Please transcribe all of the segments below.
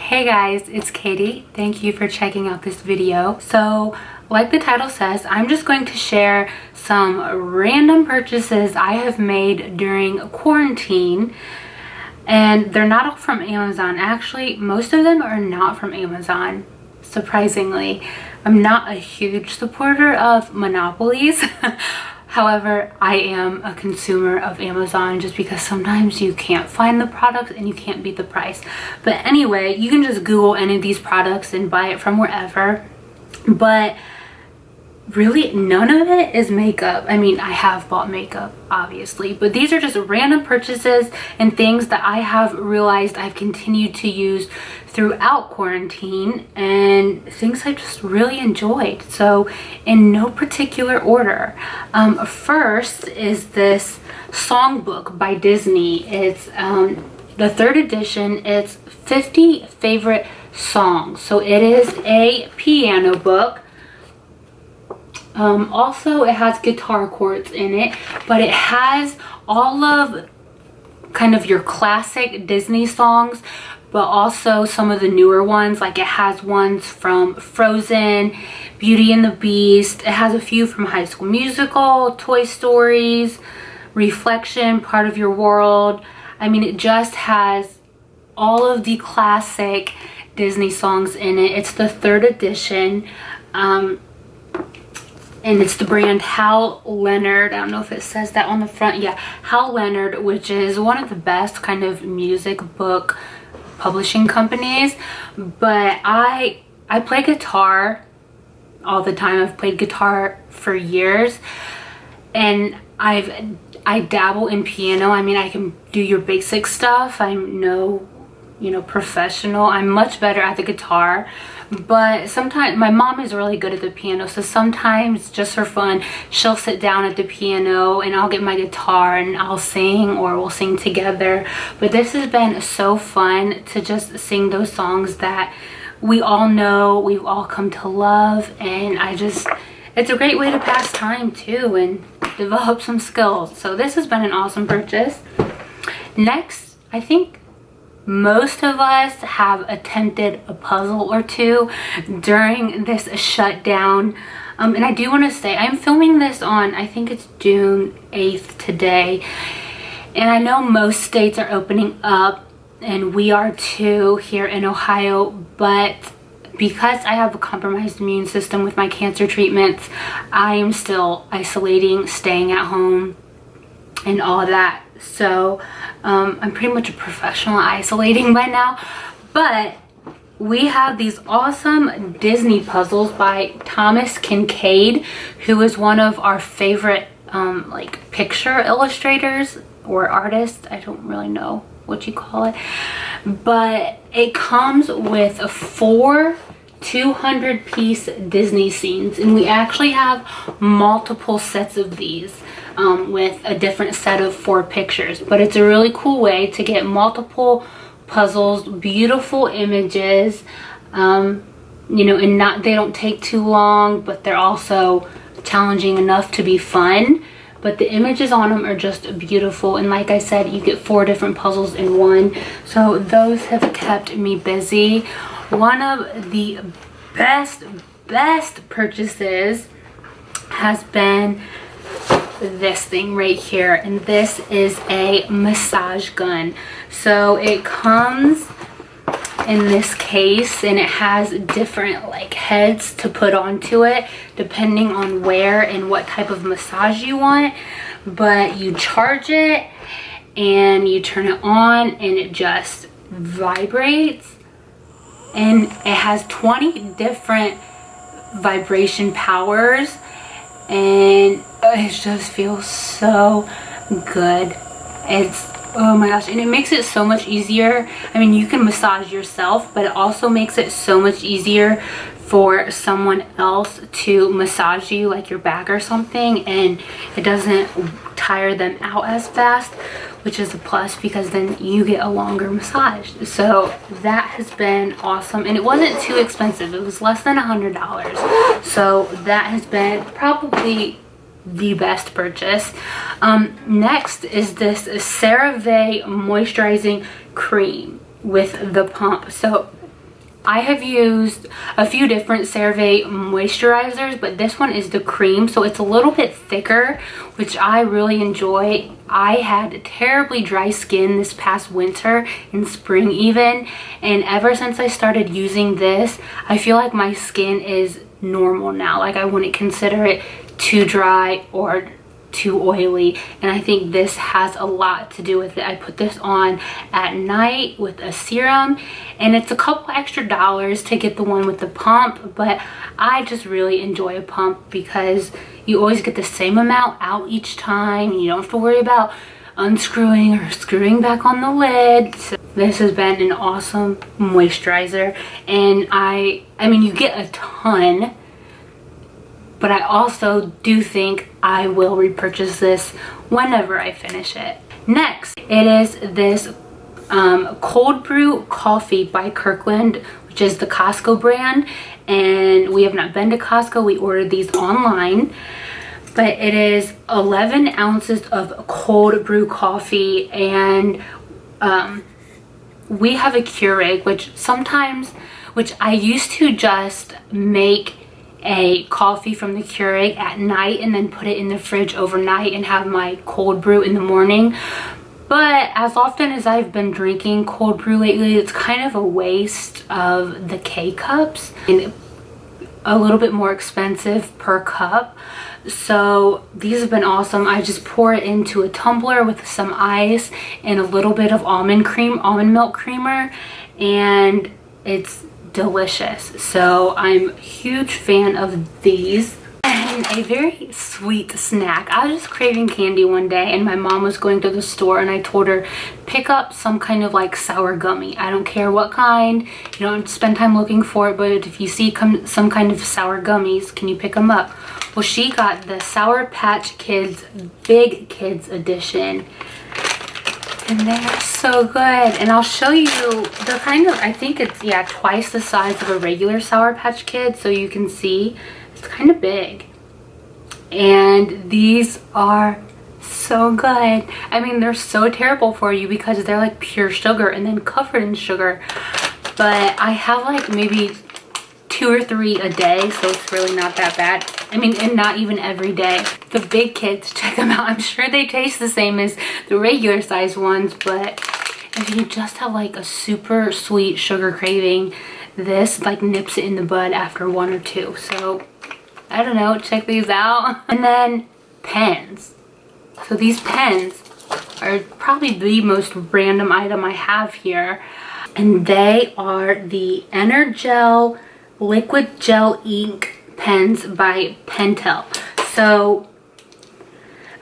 Hey guys, it's Katie. Thank you for checking out this video. So, like the title says, I'm just going to share some random purchases I have made during quarantine. And they're not all from Amazon. Actually, most of them are not from Amazon, surprisingly. I'm not a huge supporter of monopolies. However, I am a consumer of Amazon just because sometimes you can't find the product and you can't beat the price. But anyway, you can just Google any of these products and buy it from wherever. But really, none of it is makeup. I mean, I have bought makeup, obviously, but these are just random purchases and things that I have realized I've continued to use throughout quarantine and things I just really enjoyed. So in no particular order, first is this Songbook by Disney. It's the 3rd edition. It's 50 favorite songs. So it is a piano book. Also, it has guitar chords in it, but it has all of kind of your classic Disney songs, but also some of the newer ones. Like it has ones from Frozen, Beauty and the Beast. It has a few from High School Musical, Toy Stories, Reflection, Part of Your World. I mean, it just has all of the classic Disney songs in it. It's the 3rd edition. And it's the brand Hal Leonard. I don't know if it says that on the front. Yeah, Hal Leonard, which is one of the best kind of music book publishing companies. But I play guitar all the time. I've played guitar for years. And I dabble in piano. I mean, I can do your basic stuff. I'm no, professional. I'm much better at the guitar. But sometimes my mom is really good at the piano, so sometimes just for fun she'll sit down at the piano and I'll get my guitar and I'll sing, or we'll sing together. But this has been so fun to just sing those songs that we all know, we've all come to love, and it's a great way to pass time too and develop some skills. So this has been an awesome purchase. Next, I think most of us have attempted a puzzle or two during this shutdown. And I do want to say, I'm filming this on, I think it's June 8th today. And I know most states are opening up, and we are too here in Ohio. But because I have a compromised immune system with my cancer treatments, I am still isolating, staying at home, and all of that. So I'm pretty much a professional at isolating by now. But we have these awesome Disney puzzles by Thomas Kinkade, who is one of our favorite like picture illustrators or artists. I don't really know what you call it. But it comes with 4 200-piece Disney scenes, and we actually have multiple sets of these with a different set of 4 pictures. But it's a really cool way to get multiple puzzles, beautiful images, and they don't take too long, but they're also challenging enough to be fun. But the images on them are just beautiful, and like I said, you get 4 different puzzles in one. So those have kept me busy. One of the best purchases has been this thing right here, and this is a massage gun. So it comes in this case, and it has different like heads to put onto it depending on where and what type of massage you want. But you charge it and you turn it on and it just vibrates, and it has 20 different vibration powers, and it just feels so good. It's, oh my gosh, and it makes it so much easier. I mean, you can massage yourself, but it also makes it so much easier for someone else to massage you, like your back or something, and it doesn't tire them out as fast, which is a plus because then you get a longer massage. So that has been awesome, and it wasn't too expensive. It was less than $100. So that has been probably the best purchase. Next is this CeraVe Moisturizing Cream with the pump. So I have used a few different CeraVe moisturizers, but this one is the cream, so it's a little bit thicker, which I really enjoy. I had terribly dry skin this past winter and spring even, and ever since I started using this, I feel like my skin is normal now. Like, I wouldn't consider it too dry or too oily, and I think this has a lot to do with it. I put this on at night with a serum, and it's a couple extra dollars to get the one with the pump, but I just really enjoy a pump because you always get the same amount out each time. You don't have to worry about unscrewing or screwing back on the lid. So this has been an awesome moisturizer, and I mean, you get a ton, but I also do think I will repurchase this whenever I finish it. Next, it is this cold brew coffee by Kirkland, which is the Costco brand, and we have not been to Costco. We ordered these online, but it is 11 ounces of cold brew coffee, and we have a Keurig, which I used to just make a coffee from the Keurig at night and then put it in the fridge overnight and have my cold brew in the morning. But as often as I've been drinking cold brew lately, it's kind of a waste of the K-cups and a little bit more expensive per cup. So these have been awesome. I just pour it into a tumbler with some ice and a little bit of almond milk creamer, and it's delicious. So I'm a huge fan of these. And a very sweet snack. I was just craving candy one day, and my mom was going to the store, and I told her, pick up some kind of like sour gummy. I don't care what kind. You don't spend time looking for it, but if you see some kind of sour gummies, can you pick them up? Well, she got the Sour Patch Kids Big Kids edition, and they're so good. And I'll show you, they're kind of, I think it's, yeah, twice the size of a regular Sour Patch Kid, so you can see it's kind of big. And these are so good. I mean, they're so terrible for you because they're like pure sugar and then covered in sugar, but I have like maybe 2 or 3 a day, so it's really not that bad. I mean, and not even every day. The big kids, check them out. I'm sure they taste the same as the regular size ones, but if you just have like a super sweet sugar craving, this like nips it in the bud after 1 or 2. So I don't know, check these out. And then pens. So these pens are probably the most random item I have here, and they are the EnerGel liquid gel ink pens by Pentel. So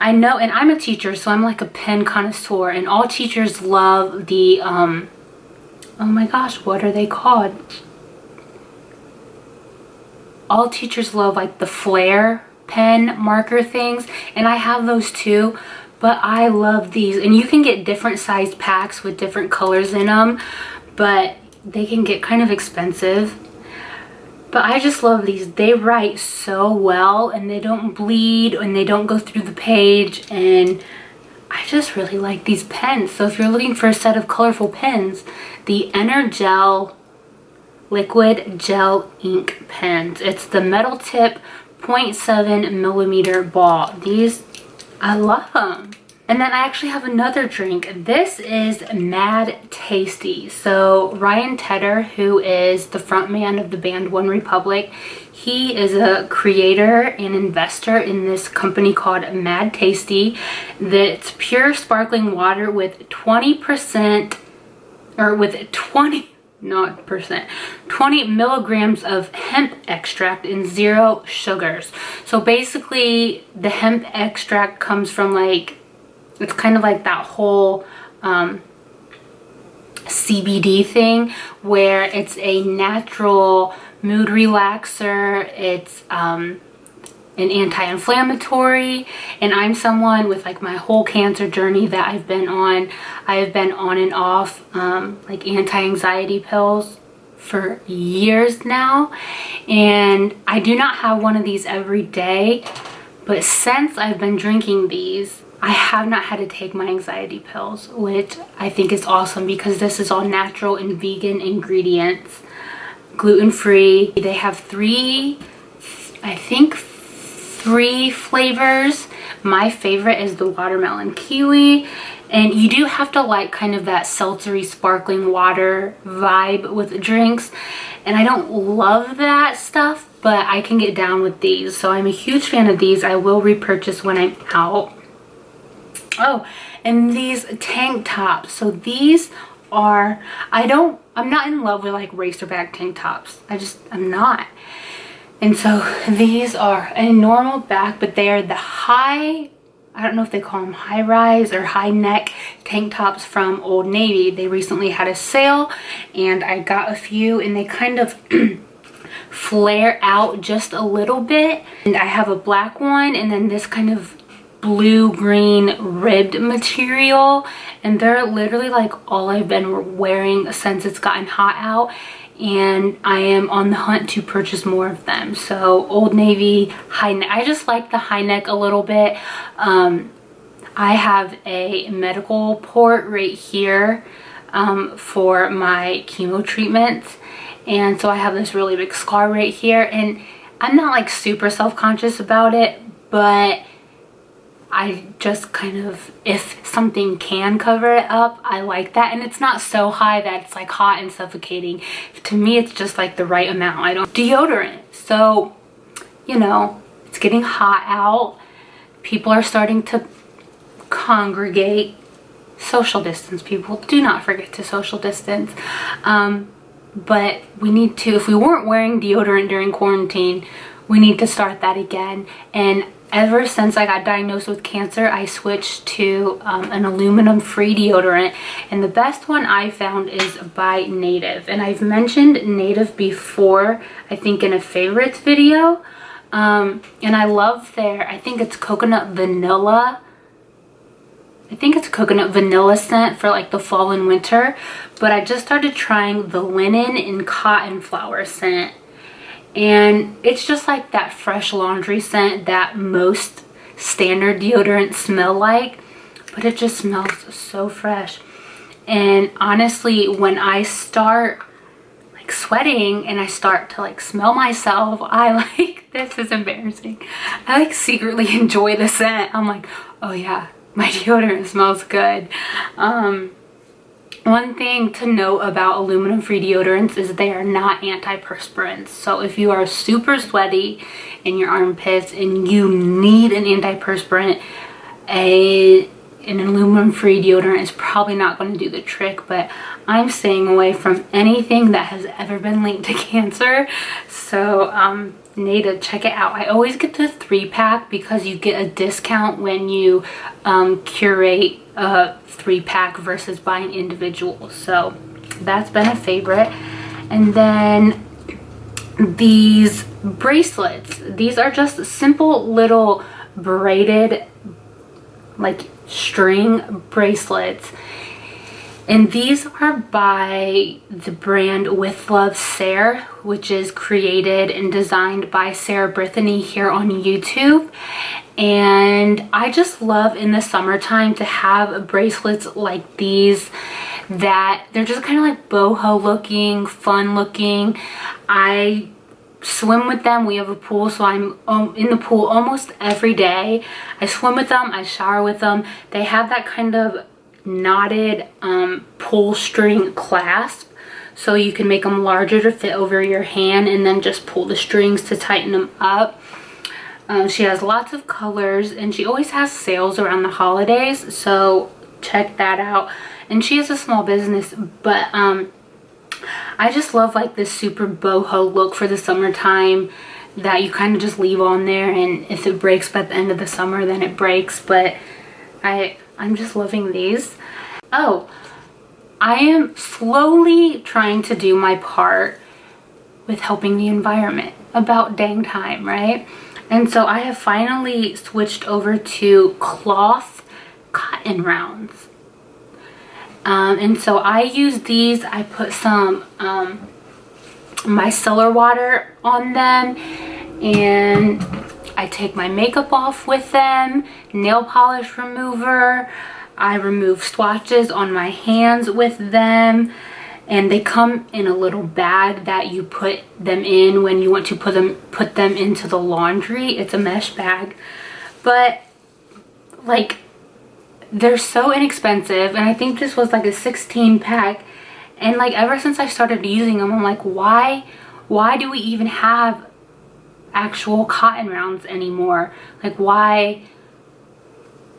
I know, and I'm a teacher, so I'm like a pen connoisseur, and all teachers love the oh my gosh, what are they called? All teachers love like the flare pen marker things, and I have those too, but I love these. And you can get different size packs with different colors in them, but they can get kind of expensive. But I just love these. They write so well, and they don't bleed, and they don't go through the page, and I just really like these pens. So if you're looking for a set of colorful pens, the EnerGel liquid gel ink pens. It's the metal tip 0.7 millimeter ball. These, I love them. And then I actually have another drink. This is MadTasty. So Ryan Tedder, who is the frontman of the band One Republic, he is a creator and investor in this company called MadTasty. That's pure sparkling water with 20% or with 20 milligrams of hemp extract and 0 sugars. So basically the hemp extract comes from like, it's kind of like that whole CBD thing where it's a natural mood relaxer. It's an anti-inflammatory, and I'm someone with like my whole cancer journey that I've been on and off like anti-anxiety pills for years now, and I do not have one of these every day, but since I've been drinking these, I have not had to take my anxiety pills, which I think is awesome because this is all natural and vegan ingredients. gluten-free. They have three flavors. My favorite is the watermelon kiwi, and you do have to like kind of that seltzery sparkling water vibe with drinks, and I don't love that stuff, but I can get down with these, so I'm a huge fan of these. I will repurchase when I'm out. Oh, and these tank tops. So these are, I'm not in love with like racerback tank tops. I'm not. And so these are a normal back, but they are the high, I don't know if they call them high rise or high neck tank tops from Old Navy. They recently had a sale and I got a few, and they kind of flare out just a little bit. And I have a black one and then this kind of blue-green ribbed material, and they're literally like all I've been wearing since it's gotten hot out, and I am on the hunt to purchase more of them. So Old Navy high neck. I just like the high neck a little bit. I have a medical port right here for my chemo treatments, and so I have this really big scar right here, and I'm not like super self-conscious about it, but I just kind of, if something can cover it up, I like that. And it's not so high that it's like hot and suffocating. To me, it's just like the right amount. Deodorant. So, you know, it's getting hot out. People are starting to congregate. Social distance, people. Do not forget to social distance. But we need to, if we weren't wearing deodorant during quarantine, we need to start that again. And ever since I got diagnosed with cancer, I switched to an aluminum-free deodorant, and the best one I found is by Native. And I've mentioned Native before, I think in a favorites video, and I love their, I think it's coconut vanilla. I think it's coconut vanilla scent for like the fall and winter, but I just started trying the linen and cotton flower scent. And it's just like that fresh laundry scent that most standard deodorants smell like, but it just smells so fresh. And honestly, when I start like sweating and I start to like smell myself, I like, this is embarrassing, I like secretly enjoy the scent. I'm like, oh yeah, my deodorant smells good. One thing to note about aluminum-free deodorants is they are not antiperspirants. So if you are super sweaty in your armpits and you need an antiperspirant, an aluminum-free deodorant is probably not going to do the trick. But I'm staying away from anything that has ever been linked to cancer. So Native, check it out. I always get the 3-pack because you get a discount when you curate a 3-pack versus buying individual. So that's been a favorite. And then these bracelets, these are just simple little braided like string bracelets, and these are by the brand With Love Sara, which is created and designed by Sara Brithinee here on YouTube. And I just love in the summertime to have bracelets like these that they're just kind of like boho looking, fun looking. I swim with them. We have a pool, so I'm in the pool almost every day. I swim with them, I shower with them. They have that kind of knotted pull string clasp, so you can make them larger to fit over your hand and then just pull the strings to tighten them up. She has lots of colors, and she always has sales around the holidays, so check that out. And she has a small business, but I just love like this super boho look for the summertime that you kind of just leave on there, and if it breaks by the end of the summer, then it breaks. But I'm just loving these. Oh, I am slowly trying to do my part with helping the environment. About dang time, right? And so I have finally switched over to cloth cotton rounds. And so I use these. I put some micellar water on them, and I take my makeup off with them, nail polish remover. I remove swatches on my hands with them, and they come in a little bag that you put them in when you want to put them into the laundry. It's a mesh bag, but like they're so inexpensive, and I think this was like a 16 pack, and like ever since I started using them, I'm like, why do we even have actual cotton rounds anymore? Like why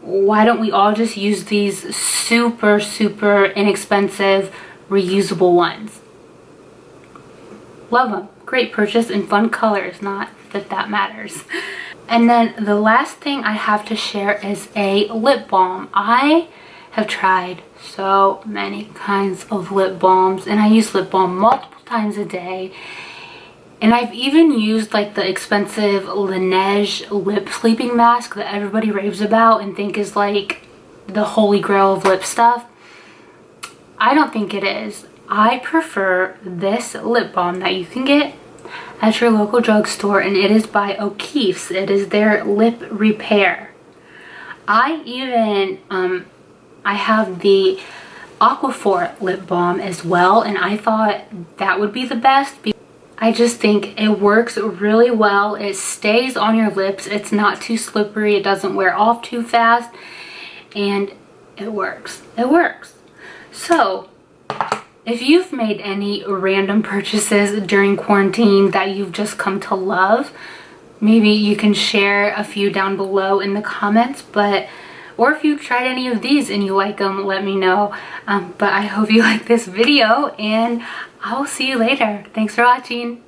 don't we all just use these super inexpensive reusable ones? Love them. Great purchase in fun colors, not that that matters. And then the last thing I have to share is a lip balm. I have tried so many kinds of lip balms, and I use lip balm multiple times a day. And I've even used like the expensive Laneige lip sleeping mask that everybody raves about and think is like the holy grail of lip stuff. I don't think it is. I prefer this lip balm that you can get at your local drugstore, and it is by O'Keeffe's. It is their lip repair. I even I have the Aquaphor lip balm as well, and I thought that would be the best. I just think it works really well. It stays on your lips. It's not too slippery. It doesn't wear off too fast, and it works. It works. So if you've made any random purchases during quarantine that you've just come to love, maybe you can share a few down below in the comments. Or if you've tried any of these and you like them, let me know. But I hope you like this video, and I'll see you later. Thanks for watching.